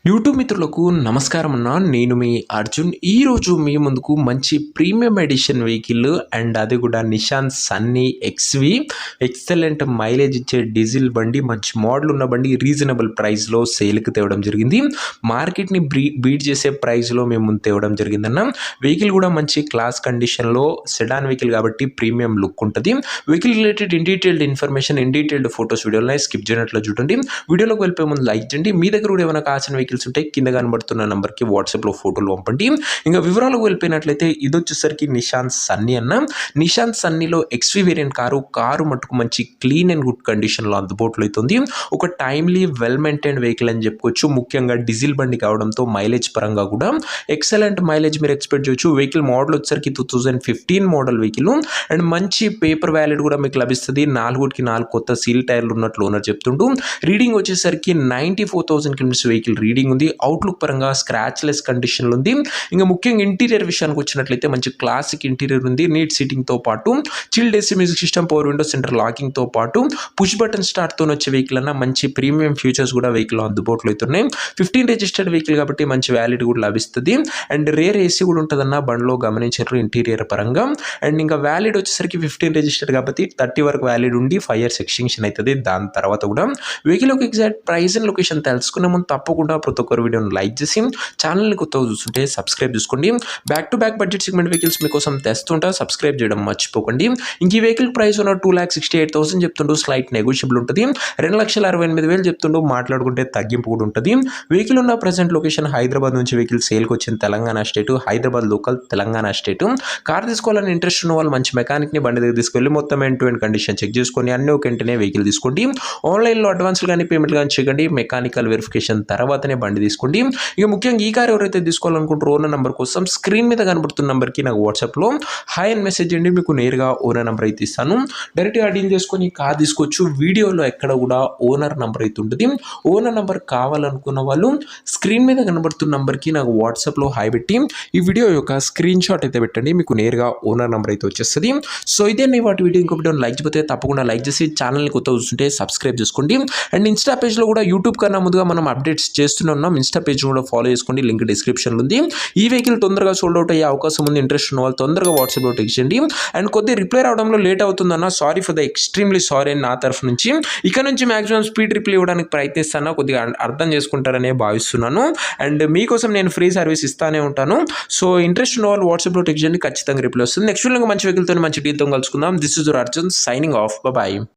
YouTube మిత్రులకు నమస్కారం అన్న. నేను మీ అర్జున్. ఈరోజు మీ ముందుకు మంచి ప్రీమియం ఎడిషన్ వెహికల్ అండ్ అది కూడా నిషాన్ సన్నీ ఎక్స్వి ఎక్సలెంట్ మైలేజ్ ఇచ్చే డీజిల్ బండి, మంచి మోడల్ ఉన్న బండి రీజనబుల్ ప్రైస్లో సేల్కి తేవడం జరిగింది. మార్కెట్ని బీట్ చేసే ప్రైస్లో మేము ముందు తేవడం జరిగిందన్న. వెహికల్ కూడా మంచి క్లాస్ కండిషన్లో సెడాన్ వెహికల్ కాబట్టి ప్రీమియం లుక్ ఉంటుంది. Vehicle related in detailed information, in detailed photos వీడియోలో స్కిప్ చేయనట్లు చూడండి. వీడియోలోకి వెళ్ళిపోయే ముందు లైక్ చేయండి. మీ దగ్గర కూడా ఏమైనా కావాల్సిన వెహికల్స్ ఉంటే కింద కనబడుతున్న నంబర్కి వాట్సాప్లో ఫోటోలు పంపండి. ఇంకా వివరాలకు వెళ్ళిపోయినట్లయితే ఇది వచ్చేసరికి నిషాన్ సన్నీ అన్న. నిషాన్ సన్నీలో ఎక్స్వి వేరియంట్ కారు మట్టుకు మంచి క్లీన్ అండ్ గుడ్ కండిషన్లో అందుబాటులో అవుతుంది. ఒక టైమ్లీ వెల్ మెయింటైన్డ్ వెహికల్ అని చెప్పుకోవచ్చు. ముఖ్యంగా డీజిల్ బండి కావడంతో మైలేజ్ పరంగా కూడా ఎక్సలెంట్ మైలేజ్ మీరు ఎక్స్పెక్ట్ చేయొచ్చు. వెహికల్ మోడల్ వచ్చేసరికి 2015 మోడల్ వెహికల్ అండ్ మంచి పేపర్ వ్యాలిడ్ కూడా మీకు లభిస్తుంది. 4 కొత్త సీల్ టైర్లు ఉన్నట్లు ఓనర్ చెప్తుంటూ రీడింగ్ వచ్చేసరికి 94,000 కిలోమీటర్స్ వెహికల్ రీడింగ్ ఉంది. అవుట్లుక్ పరంగా స్క్రాచ్లెస్ కండిషన్లో ఉంది. ఇంకా ముఖ్యంగా ఇంటీరియర్ విషయానికి వచ్చినట్లయితే మంచి క్లాసిక్ ఇంటీరియర్ ఉంది. నీట్ సీటింగ్తో పాటు chilled AC music system, power window, centre లాకింగ్తో పాటు పుష్ బటన్ స్టార్ట్తో వచ్చే వెహికల్ అన్న మంచి ప్రీమియం ఫీచర్స్ కూడా వెహికల్ అందుబాటులో అవుతున్నాయి. 15 రిజిస్టర్డ్ వెహికల్ కాబట్టి మంచి వ్యాలిడ్ కూడా లభిస్తుంది. అండ్ రేర్ ఏసీ కూడా ఉంటుందన్న బండిలో గమనించారు ఇంటీరియర్ పరంగా. అండ్ ఇంకా వ్యాలిడ్ వచ్చేసరికి 15 రిజిస్టర్డ్ కాబట్టి 30 వరకు వ్యాలిడ్ ఉండి 5 years ఎక్స్టెన్షన్ అవుతుంది. దాని తర్వాత కూడా వెహికల్ ఒక ఎగ్జాక్ట్ ప్రైస్ అండ్ లొకేషన్ తెలుసుకునే ముందు తప్పకుండా ప్రతి ఒక్కరు వీడియోని లైక్ చేసి ఛానల్ని కొత్తగా చూస్తుంటే సబ్స్క్రైబ్ చేసుకోండి. Back to back budget segment vehicles మీకోసం తెస్తుంటా, సబ్స్క్రైబ్ చేయడం మర్చిపోకండి. ఇంక ఈ వెహికల్ ప్రైస్ ఉన్న 2,68,000 చెప్తుండూ స్లైట్ నెగోషియబుల్ ఉంటుంది. 2,68,000 చెప్తుండూ మాట్లాడుకుంటే తగ్గింపు కూడా ఉంటుంది. వెహికల్ ఉన్న ప్రజెంట్ లొకేషన్ హైదరాబాద్ నుంచి వెహికల్ సేల్కి వచ్చిన Telangana state, Hyderabad local Telangana state. Car తీసుకోవాలని ఇంట్రెస్ట్ ఉన్న వాళ్ళు మంచి మెకానిక్ని బండి దగ్గర తీసుకెళ్ళి మొత్తం end to end condition check చేసుకొని అన్ని ఒక వెంటనే వెహికల్ తీసుకోండి. ఆన్లైన్లో అడ్వాన్స్లు కానీ పేమెంట్ కానీ చేయకండి. మెకానికల్ వెరిఫికేషన్ తర్వాతనే బండి తీసుకోండి. ఇక ముఖ్యంగా ఈ కార్ ఎవరైతే తీసుకోవాలనుకుంటారో ఓనర్ నెంబర్ కోసం స్క్రీన్ మీద కనబడుతున్న నెంబర్కి నాకు వాట్సాప్లో హాయ్ అని మెసేజ్ చేయండి. మీకు నేరుగా ఓనర్ నెంబర్ అయితే ఇస్తాను. డైరెక్ట్గా డీల్ చేసుకొని కార్ తీసుకోవచ్చు. వీడియోలో ఎక్కడ కూడా ఓనర్ నెంబర్ అయితే ఉంటుంది. ఓనర్ నెంబర్ కావాలనుకున్న వాళ్ళు స్క్రీన్ మీద కనబడుతున్న నెంబర్కి నాకు వాట్సాప్లో హాయ్ పెట్టి ఈ వీడియో యొక్క స్క్రీన్ షాట్ అయితే పెట్టండి. మీకు నేరుగా ఓనర్ నెంబర్ అయితే వచ్చేస్తుంది. సో ఇదే వాటి వీడియో ఇంకో వీడియో లైక్ చేయకపోతే తప్పకుండా లైక్ చేసి ఛానల్ని కొత్త చూస్తుంటే సబ్స్క్రైబ్ చేసుకోండి. అండ్ ఇన్స్టా పేజ్లో కూడా యూట్యూబ్ కన్నా ముందుగా మనం అప్డేట్స్ చేస్తూనే ఉన్నాం. ఇన్స్టా పేజ్ కూడా ఫాలో చేసుకోండి. లింక్ డిస్క్రిప్షన్లో ఉంది. ఈ వెహికల్ తొందరగా సోల్డ్ అవుట్ అయ్యే అవకాశం ఉంది. ఇంట్రెస్ట్ ఉన్న వాళ్ళు తొందరగా వాట్సాప్లో టెక్స్ట్ చేయండి. అండ్ కొద్దిగా రిప్లై రావడంలో లేట్ అవుతుందన్న, sorry for the extremely sorry అని నా తరఫు నుంచి. ఇక్కడ నుంచి మాక్సిమం స్పీడ్ రిప్లై ఇవ్వడానికి ప్రయత్నిస్తాను. కొద్దిగా అర్థం చేసుకుంటారనే భావిస్తున్నాను. అండ్ మీకోసం నేను ఫ్రీ సర్వీస్ ఇస్తానే ఉంటాను. సో ఇంట్రెస్ట్ ఉన్న వాళ్ళు వాట్సాప్లో టెక్స్ట్ చేయండి. ఖచ్చితంగా రిప్లై వస్తుంది. నెక్స్ట్ వీడియోలో మంచి వెహికల్తో మంచి డీల్తో కలుసుకుందాం. This is your Arjun signing off. Bye.